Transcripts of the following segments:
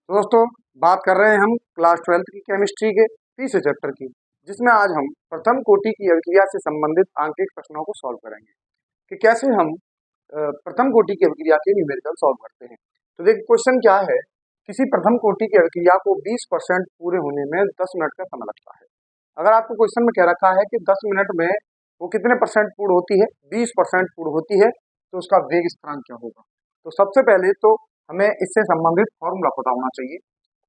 तो दोस्तों बात कर रहे हैं हम क्लास 12th की केमिस्ट्री के तीसरे चैप्टर की, जिसमें आज हम प्रथम कोटि की अभिक्रिया से संबंधित आंतरिक प्रश्नों को सॉल्व करेंगे कि कैसे हम प्रथम कोटि की अभिक्रिया के न्यूमेरिकल सॉल्व करते हैं। तो देखिए क्वेश्चन क्या है, किसी प्रथम कोटि की अभिक्रिया को 20% पूरे होने में 10 मिनट का समय लगता है। अगर आपको क्वेश्चन में कह रखा है कि 10 मिनट में वो कितने परसेंट पूर्ण होती है, 20% पूर्ण होती है, तो उसका वेग स्थिरांक क्या होगा। तो सबसे पहले तो हमें इससे संबंधित फॉर्मूला पता होना चाहिए।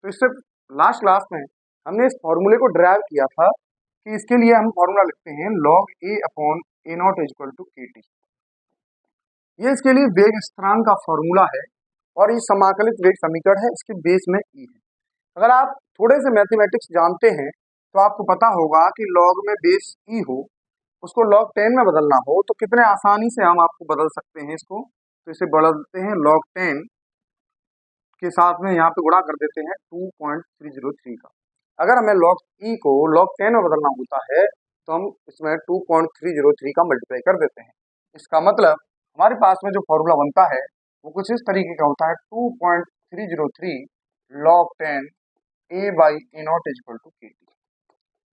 तो इससे लास्ट क्लास में हमने इस फॉर्मूले को ड्राइव किया था कि इसके लिए हम फॉर्मूला लिखते हैं log a upon a naught is equal to k t. ये इसके लिए वेग स्थिरांक का फॉर्मूला है और ये समाकलित वेग समीकरण है, इसके बेस में ई है। अगर आप थोड़े से मैथमेटिक्स जानते हैं तो आपको पता होगा कि लॉग में बेस ई हो, उसको log 10 में बदलना हो तो कितने आसानी से हम आपको बदल सकते हैं इसको। तो इसे बदलते हैं log 10 के साथ में यहाँ पे गुणा कर देते हैं 2.303 का। अगर हमें log e को log 10 में बदलना होता है तो हम इसमें 2.303 का मल्टीप्लाई कर देते हैं। इसका मतलब हमारे पास में जो फॉर्मूला बनता है वो कुछ इस तरीके का होता है 2.303 log 10 a by A naught is equal to k t.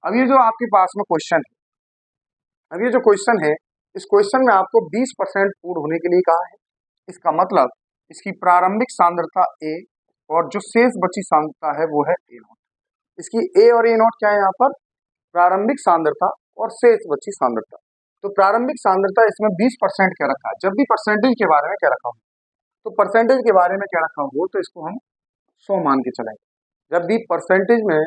अब ये जो आपके पास में क्वेश्चन है, अब ये जो क्वेश्चन है, इस क्वेश्चन में आपको 20% पूर्ण होने के लिए कहा है। इसका मतलब इसकी प्रारंभिक सांद्रता ए और जो शेष बची सांद्रता है वो है ए नॉट। इसकी ए और ए नॉट क्या है यहाँ पर, प्रारंभिक सांद्रता और शेष बची सांद्रता। तो प्रारंभिक सांद्रता इसमें 20% क्या रखा है। जब भी परसेंटेज के बारे में क्या रखा हो, तो परसेंटेज के बारे में क्या रखा हो तो इसको हम 100 मान के चलेंगे। जब भी परसेंटेज में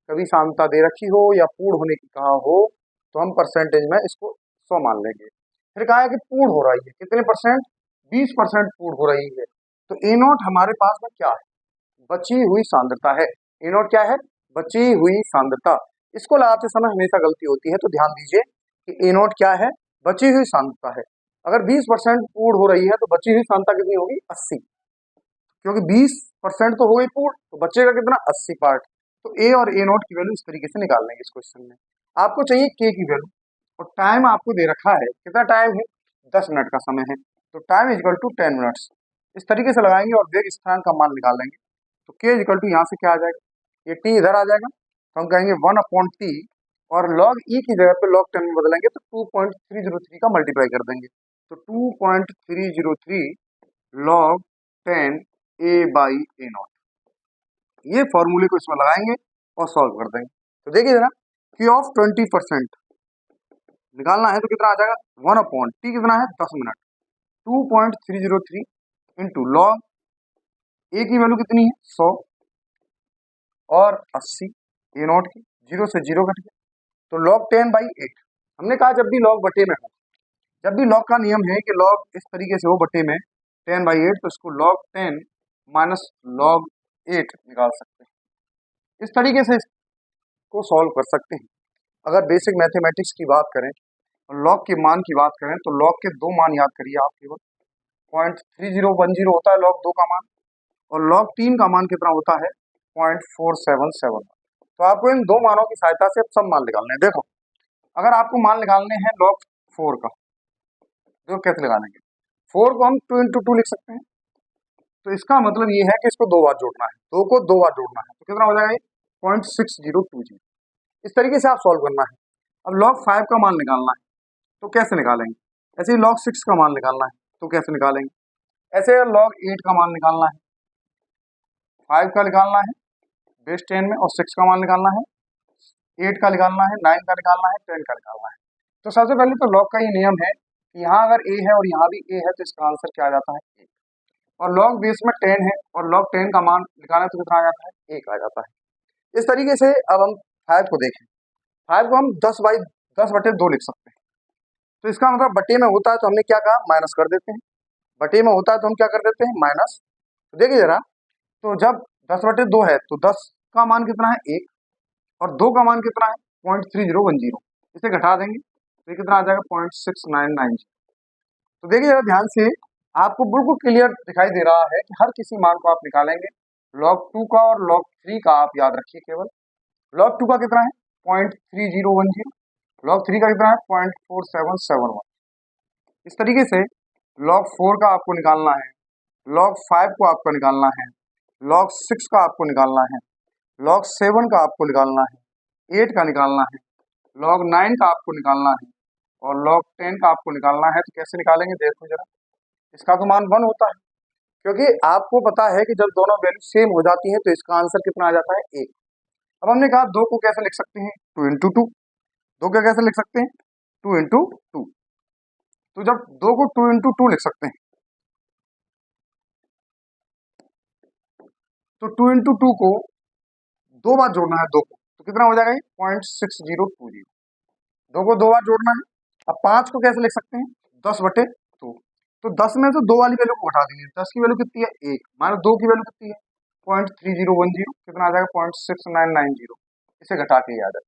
कभी सांद्रता दे रखी हो या पूर्ण होने की कहा हो तो हम परसेंटेज में इसको 100 मान लेंगे। फिर कहा है कि पूर्ण हो रही है, कितने परसेंट, 20% पूर्ण हो रही है। तो ए नॉट हमारे पास में क्या है, बची हुई सांद्रता है। ए नॉट क्या है, बची हुई सांद्रता। इसको लगाते समय हमेशा गलती होती है, तो ध्यान दीजिए कि ए नॉट क्या है, बची हुई सांद्रता है। अगर 20% पूर्ण हो रही है तो बची हुई सांद्रता कितनी होगी, 80, क्योंकि 20% तो हो गई पूर्ण, तो बचेगा कितना, 80 पार्ट। तो ए और ए नॉट की वैल्यू इस तरीके से निकाल लेंगे इस क्वेश्चन में। आपको चाहिए के की वैल्यू और टाइम आपको दे रखा है, कितना टाइम है, 10 मिनट का समय है। तो time is equal to 10 minutes. इस तरीके से लगाएंगे और वेग स्थिरांक का मान निकाल लेंगे। तो के इज इक्वल टू यहाँ से क्या आ जाएगा, ये टी इधर आ जाएगा तो हम कहेंगे 1 अपॉन टी और log ई की जगह पे log 10 में बदलेंगे तो 2.303 का मल्टीप्लाई कर देंगे। तो 2.303 log 10 A by A not, ये फॉर्मूले को इसमें लगाएंगे और सॉल्व कर देंगे। तो देखिए जरा, Q ऑफ 20% निकालना है तो कितना आ जाएगा, 1 अपॉन टी कितना है, 10 मिनट, 2.303 इंटू लॉग ए की वैल्यू कितनी है, 100 और 80 ए नॉट की, 0 से 0 कट गया तो log 10 बाई 8। हमने कहा जब भी log बटे में हो, जब भी log का नियम है कि log इस तरीके से हो बटे में 10 बाई 8, तो इसको log 10 माइनस log 8 निकाल सकते हैं। इस तरीके से इसको सॉल्व कर सकते हैं। अगर बेसिक मैथमेटिक्स की बात करें और log के मान की बात करें तो log के दो मान याद करिए आप, केवल 0.3010 होता है log 2 का मान और log 3 का मान कितना होता है, 0.477। तो आपको इन दो मानों की सहायता से अब सब मान निकालने हैं। देखो अगर आपको मान निकालने हैं log 4 का, तो कैसे निकालेंगे, 4 को हम 2 इंटू 2 लिख सकते हैं। तो इसका मतलब ये है कि इसको दो बार जोड़ना है, 2 को 2 बार जोड़ना है, तो कितना हो जाएगा ये 0.6020। इस तरीके से आप सॉल्व करना है। अब log 5 का मान निकालना है तो कैसे निकालेंगे, ऐसे ही log 6 का मान निकालना है तो कैसे निकालेंगे, ऐसे log 8 का मान निकालना है, 5 का निकालना है बेस 10 में और 6 का मान निकालना है, 8 का निकालना है, 9 का निकालना है, 10 का निकालना है। तो सबसे पहले तो log का ये नियम है कि यहाँ अगर a है और यहाँ भी a है तो इसका आंसर क्या आ जाता है, 1। और log बेस में 10 है और log 10 का मान निकालें तो कितना आ जाता है, 1 आ जाता है। इस तरीके से अब हम 5 को देखें, 5 को हम 10 बटे 2 लिख सकते हैं। तो इसका मतलब बटे में होता है तो हमने क्या कहा, माइनस कर देते हैं, बटे में होता है तो हम क्या कर देते हैं, माइनस। तो देखिए जरा, तो जब 10 बटे 2 है तो 10 का मान कितना है, 1 और 2 का मान कितना है, 0.3010। इसे घटा देंगे तो ये कितना आ जाएगा, 0.6990। तो देखिए जरा ध्यान से, आपको बिल्कुल क्लियर दिखाई दे रहा है कि हर किसी मान को आप निकालेंगे। log 2 का और log 3 का आप याद रखिए केवल। log 2 का कितना है, 0.3010, log 3 का कितना है, 0.4771। इस तरीके से log 4 का आपको निकालना है, log 5 को आपको निकालना है, log 6 का आपको निकालना है, log 7 का आपको निकालना है, 8 का निकालना है, log 9 का आपको निकालना है और log 10 का आपको निकालना है। तो कैसे निकालेंगे देखो जरा, इसका तो मान 1 होता है, क्योंकि आपको पता है कि जब दोनों वैल्यू सेम हो जाती हैं तो इसका आंसर कितना आ जाता है 1। अब हमने कहा 2 को कैसे लिख सकते हैं, 2 इंटू 2। 2 को कैसे लिख सकते हैं, 2 इंटू 2। तो जब 2 को 2 इंटू 2 लिख सकते हैं तो 2 इंटू 2 को 2 बार जोड़ना है 2 को, तो कितना हो जाएगा ये 0.6020। 2 को 2 बार जोड़ना है। अब 5 को कैसे लिख सकते हैं, 10/2। तो 10 में से 2 वाली वैल्यू को घटा देंगे, 10 की वैल्यू कितनी है 1, माइनस 2 की वैल्यू कितनी है 0.3010, कितना आ जाएगा 0.6990। इसे घटा के याद है।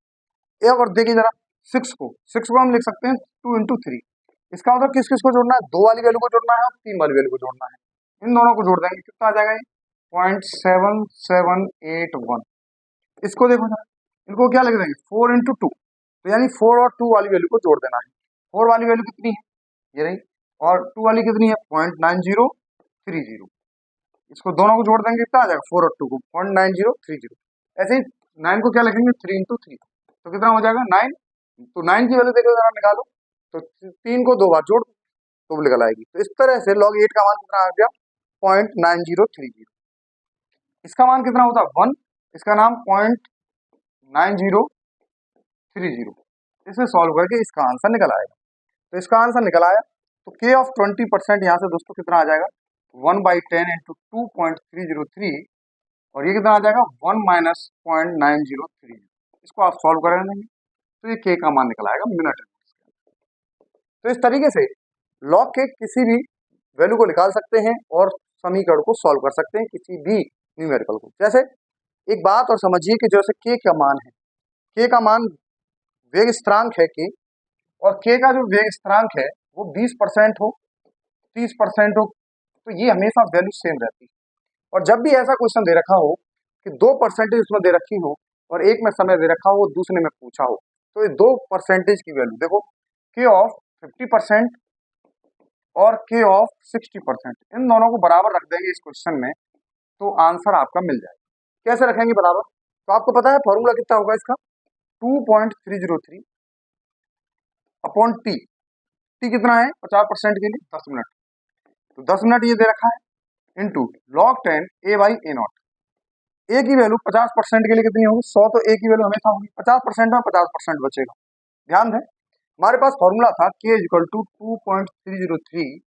एक और देखिए जरा 6 को हम लिख सकते हैं 2 इंटू 3। इसका मतलब किस किस को जोड़ना है, 2 वाली वैल्यू को जोड़ना है और 3 वाली वैल्यू को जोड़ना है। इन दोनों को जोड़ देंगे, कितना आ जाएगा ये 0.7781। इसको देखो जरा, इनको क्या लिख देंगे 4 इंटू 2। तो यानी 4 और 2 वाली वैल्यू को जोड़ देना है। 4 वाली वैल्यू कितनी है, ये रही, और 2 वाली कितनी है 0.9030। इसको दोनों को जोड़ देंगे, कितना आ जाएगा 4 और 2 को 0.9030। ऐसे ही 9 को क्या लिखेंगे 3 इंटू 3, तो कितना हो जाएगा 9। तो 9 की वैल्यू देखो जरा निकालो, तो 3 को 2 बार जोड़ तो निकल आएगी। तो इस तरह से log 8 का मान कितना आ गया 0.9030। इसका मान कितना होता है 1, इसका नाम 0.9030। इसे सॉल्व करके इसका आंसर निकल आएगा। तो इसका आंसर निकल आया, तो k ऑफ 20% यहाँ से दोस्तों कितना आ जाएगा 1/10 इंटू 2.303, और ये कितना आ जाएगा 1 माइनस 0.9030। इसको आप सॉल्व कर देंगे तो ये k का मान निकल आएगा मिनट। तो इस तरीके से log के किसी भी वैल्यू को निकाल सकते हैं और समीकरण को सॉल्व कर सकते हैं, किसी भी न्यूमेरिकल को। जैसे एक बात और समझिए कि जैसे k का मान है, k का मान वेग स्थिरांक है k, और k का जो वेग स्थिरांक है वो 20% हो 30% हो, तो ये हमेशा वैल्यू सेम रहती है। और जब भी ऐसा क्वेश्चन दे रखा हो कि 2% उसमें दे रखी हो और एक में समय दे रखा हो दूसरे में पूछा हो, तो ये 2% की वैल्यू देखो, k ऑफ 50% और k ऑफ 60%, इन दोनों को बराबर रख देंगे इस क्वेश्चन में, तो आंसर आपका मिल जाएगा। कैसे रखेंगे बराबर, तो आपको पता है फॉर्मूला कितना होगा इसका 2.303 अपॉन टी। टी कितना है 50% के लिए 10 मिनट, तो 10 मिनट ये दे रखा है इंटू log 10 a/a0। ए की वैल्यू 50% के लिए कितनी होगी 100, तो ए की वैल्यू हमेशा होगी 50% में 50% बचेगा। ध्यान दें, हमारे पास फॉर्मूला था k equal to 2.303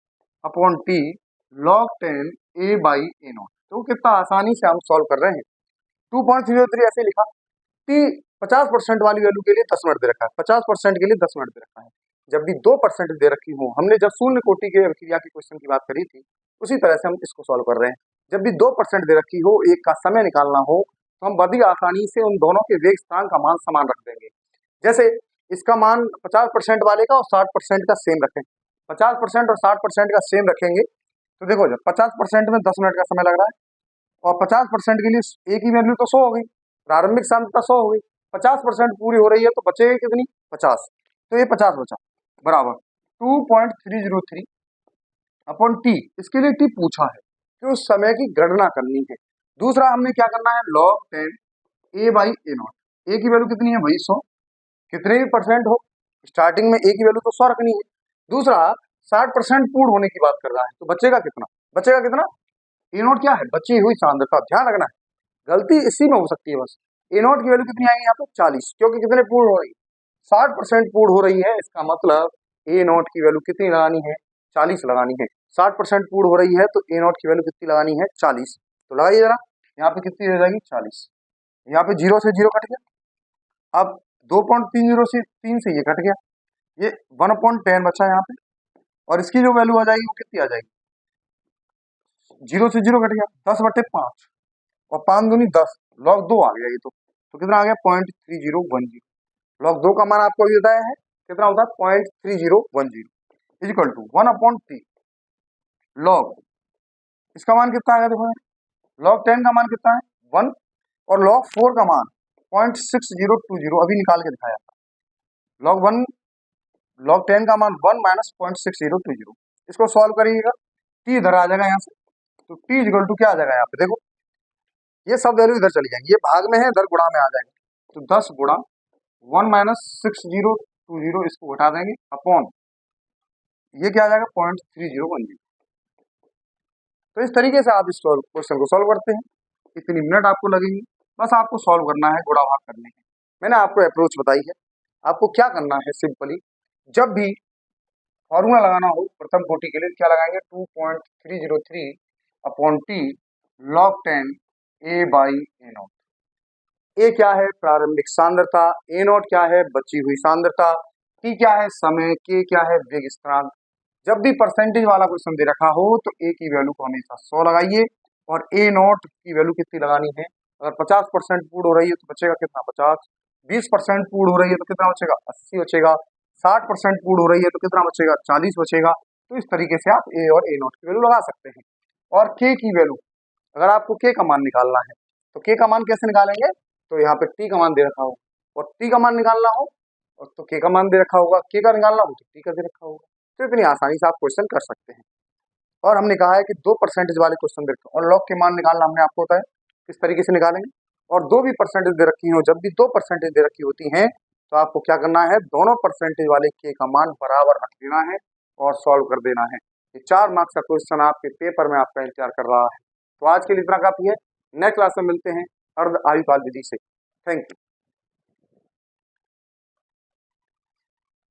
upon T log 10 a/a0। तो कितना आसानी से हम सॉल्व कर रहे हैं। 2.303 ऐसे लिखा, टी 50% वाली वैल्यू के लिए 10 मिनट दे रखा है, 50% के लिए 10 मिनट दे रखा है। जब भी 2% दे रखी हो, हमने जब शून्य कोटि के अभिक्रिया के क्वेश्चन की बात करी थी, उसी तरह से हम इसको सॉल्व कर रहे हैं। जब भी 2% दे रखी हो, एक का समय निकालना हो, तो हम बड़ी आसानी से उन दोनों के वेग स्थिरांक का मान समान रख देंगे। जैसे इसका मान 50% वाले का और 60% का सेम रखें, 50% और 60% का सेम रखेंगे, तो देखो जब 50% में 10 मिनट का समय लग रहा है और 50% के लिए ए की वैल्यू तो 100 हो गई, प्रारंभिक सांद्रता 100 हो गई, 50% पूरी हो रही है तो बचेगी कितनी 50, तो ये 50 बचा बराबर 2.303 अपॉन टी। इसके लिए टी पूछा है कि उस समय की गणना करनी है। दूसरा हमने क्या करना है log 10 a/a0। ए की वैल्यू कितनी है भाई 100, कितने भी परसेंट हो स्टार्टिंग में ए की वैल्यू तो 100 रखनी है। दूसरा 60% पूर्ण होने की बात कर रहा है, तो बचेगा कितना, बचेगा कितना a0 क्या है बची हुई सांद्रता। ध्यान रखना है, गलती इसी में हो सकती है बस। a0 की वैल्यू कितनी आएगी यहाँ पे 40, क्योंकि कितने पूर्ण हो रही है 60% पूर्ण हो रही है, इसका मतलब a0 की वैल्यू कितनी लगानी है 40 लगानी है। 60% पूर्ण हो रही है तो a0 की वैल्यू कितनी लगानी है 40, तो लगाइए जरा, यहाँ पे कितनी हो जाएगी 40, यहाँ पे 0 से 0 कट गया, अब 2.30 से 3 से ये कट गया, ये 1/10 बचा यहाँ पे, और इसकी जो वैल्यू आ जाएगी वो कितनी आ जाएगी 0 से 0 कट गया 10/5 और 5 दूनी 10, log 2 आ गया ये तो कितना आ गया 0.3010। log 2 का मान आपको अभी बताया है कितना होता है 0.3010 इक्वल टू 1/t log, इसका मान कितना आ गया देखो, log 10 का मान कितना है 1 और log 4 का मान 0.6020 अभी निकाल के दिखाया था। log 10 का मान 1 माइनस 0.6020, इसको सॉल्व करिएगा, t इधर आ जाएगा यहाँ से, तो t इक्वल टू क्या आ जाएगा यहाँ पे देखो ये सब वैल्यू इधर चली जाएंगी, ये भाग में है इधर गुणा में आ जाएंगे, तो 10 गुणा 1 माइनस 6020, इसको घटा देंगे अपॉन ये क्या आ जाएगा 0.3010। तो इस तरीके से आप इस क्वेश्चन को सॉल्व करते हैं। इतनी मिनट आपको लगेंगी, बस आपको सॉल्व करना है, गुणा भाग करने हैं। मैंने आपको अप्रोच बताई है, आपको क्या करना है, सिंपली जब भी फॉर्मूला लगाना हो प्रथम कोटि के लिए क्या लगाएंगे 2.303 upon T log 10 a by A naught. A क्या है प्रारंभिक सांद्रता, ए नॉट क्या है बची हुई सांद्रता, टी क्या है समय, के क्या है वेग स्थिरांक। जब भी परसेंटेज वाला क्वेश्चन दे रखा हो तो ए की वैल्यू को हमेशा 100 लगाइए और ए नॉट की वैल्यू कितनी लगानी है, अगर 50% पूर्ण हो रही है तो बचेगा कितना 50, 20% पूर्ण हो रही है तो कितना बचेगा 80 बचेगा, 60% पूर्ण हो रही है तो कितना बचेगा 40 बचेगा। तो इस तरीके से आप ए और ए नॉट की वैल्यू लगा सकते हैं। और के की वैल्यू, अगर आपको के का मान निकालना है तो के का मान कैसे निकालेंगे, तो यहाँ पे टी का मान दे रखा होगा और टी का मान निकालना हो और तो के का मान दे रखा होगा, के का निकालना हो तो टी का दे रखा होगा। तो इतनी आसानी से आप क्वेश्चन कर सकते हैं। और हमने कहा है कि 2% वाले क्वेश्चन दे रखे और लॉग के मान निकालना हमने आपको बताया किस तरीके से निकालेंगे। और दो भी परसेंटेज दे रखी हो, जब भी 2% दे रखी होती हैं तो आपको क्या करना है, दोनों परसेंटेज वाले के का मान बराबर रख देना है और सॉल्व कर देना है। ये 4 मार्क्स का क्वेश्चन आपके पेपर में आपका इंतजार कर रहा है। तो आज के लिए इतना काफी है, नेक्स्ट क्लास में मिलते हैं अर्ध आयुकाल विधि से। Thank you.